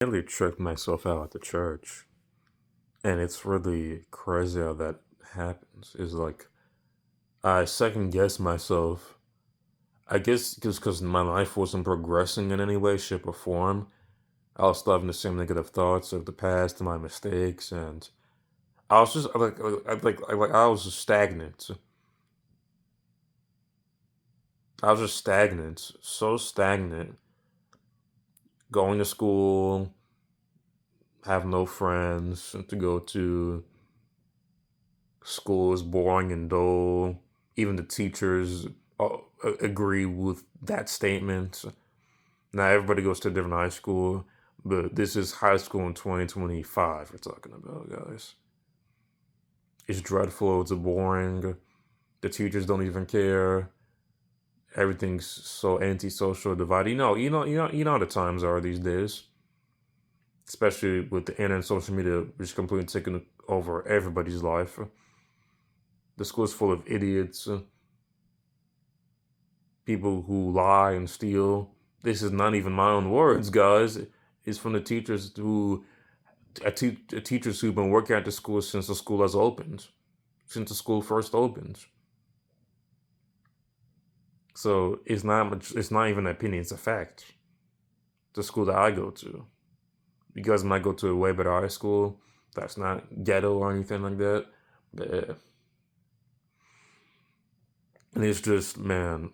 Really tricked myself out at the church, and it's really crazy how that happens. Is like I second guess myself. I guess just because my life wasn't progressing in any way, shape, or form. I was still having the same negative thoughts of the past and my mistakes, and I was just I was just stagnant. I was just stagnant, so stagnant. Going to school, have no friends to go to. School is boring and dull. Even the teachers agree with that statement. Now everybody goes to a different high school, but this is high school in 2025 we're talking about, guys. It's dreadful. It's boring. The teachers don't even care. Everything's so antisocial, divided. You know how the times are these days, especially with the internet and social media, which completely taking over everybody's life. The school's full of idiots, people who lie and steal. This is not even my own words, guys. It's from the teachers teachers who've been working at the school since the school has opened, since the school first opened. So it's not much. It's not even an opinion. It's a fact. The school that I go to, you guys might go to a way better high school. That's not ghetto or anything like that. But yeah. And it's just, man,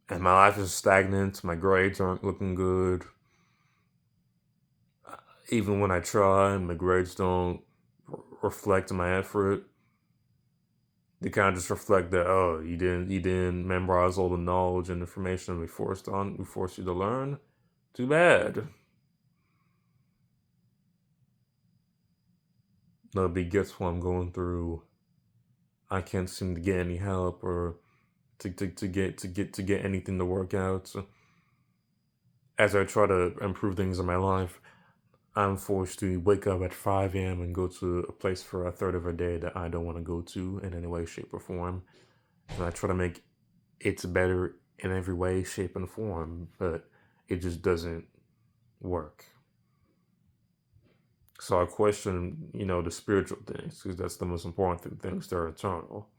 and my life is stagnant. My grades aren't looking good. Even when I try, my grades don't reflect my effort. They kind of just reflect that, oh, you didn't memorize all the knowledge and information we forced you to learn. Too bad. No big guess what I'm going through. I can't seem to get any help or to get anything to work out. So as I try to improve things in my life, I'm forced to wake up at 5 a.m. and go to a place for a third of a day that I don't want to go to in any way, shape, or form. And I try to make it better in every way, shape, and form, but it just doesn't work. So I question, the spiritual things, because that's the most important things that are eternal.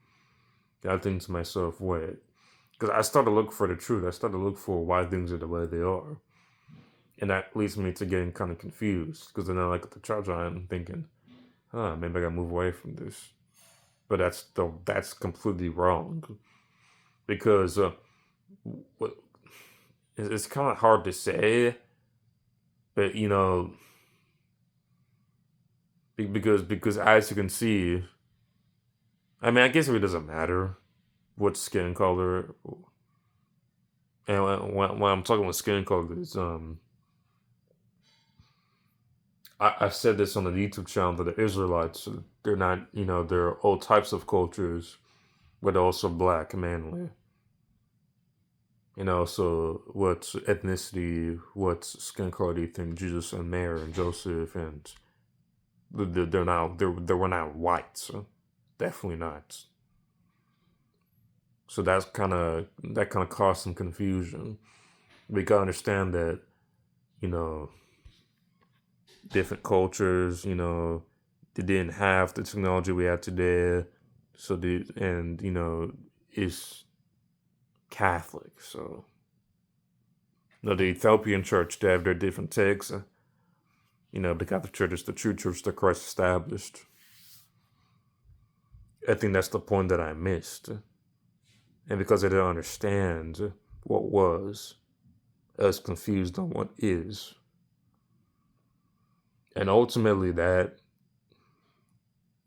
I think to myself, wait, because I started to look for the truth. I started to look for why things are the way they are. And that leads me to getting kind of confused, because then I like at the church, I'm thinking, maybe I gotta move away from this. But that's completely wrong, because what it's kind of hard to say, but because as you can see, I mean, I guess it really doesn't matter what skin color. And when I'm talking about skin color, it's, I've said this on the YouTube channel that the Israelites, they're not, there are all types of cultures, but they're also black mainly. So what ethnicity, what skin color do you think Jesus and Mary and Joseph and they were not white, so definitely not. So that kind of caused some confusion. We gotta understand that you know different cultures, they didn't have the technology we have today, so it's Catholic, so the Ethiopian church they have their different takes. The Catholic Church is the true church that Christ established. I think that's the point that I missed. And because I didn't understand what was, I was confused on what is. And ultimately, that,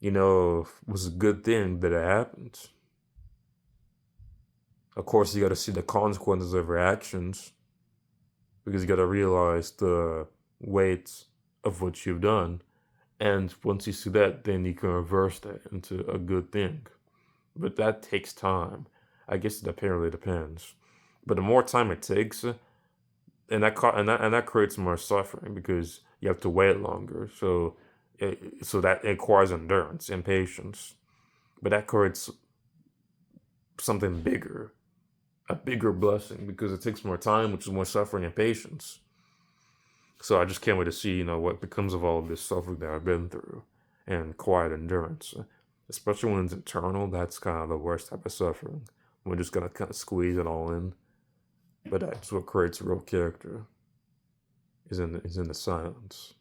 was a good thing that it happened. Of course, you got to see the consequences of your actions because you got to realize the weight of what you've done. And once you see that, then you can reverse that into a good thing. But that takes time. I guess it apparently depends. But the more time it takes, and that creates more suffering because you have to wait longer. So that requires endurance and patience. But that creates something bigger, a bigger blessing because it takes more time, which is more suffering and patience. So I just can't wait to see, what becomes of all of this suffering that I've been through and quiet endurance. Especially when it's internal, that's kind of the worst type of suffering. We're just gonna kind of squeeze it all in. But that's what creates real character, is in the silence.